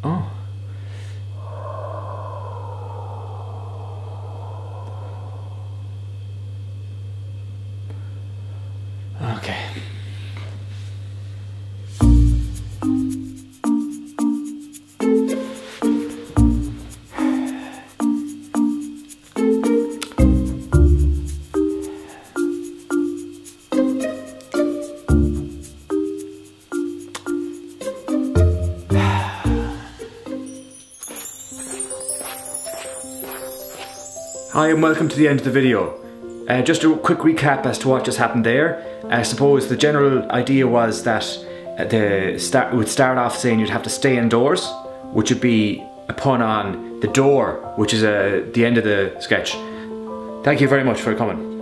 Oh. Okay. Hi and welcome to the end of the video. Just a quick recap as to what just happened there. I suppose the general idea was that it would start off saying you'd have to stay indoors, which would be a pun on the door, which is the end of the sketch. Thank you very much for coming.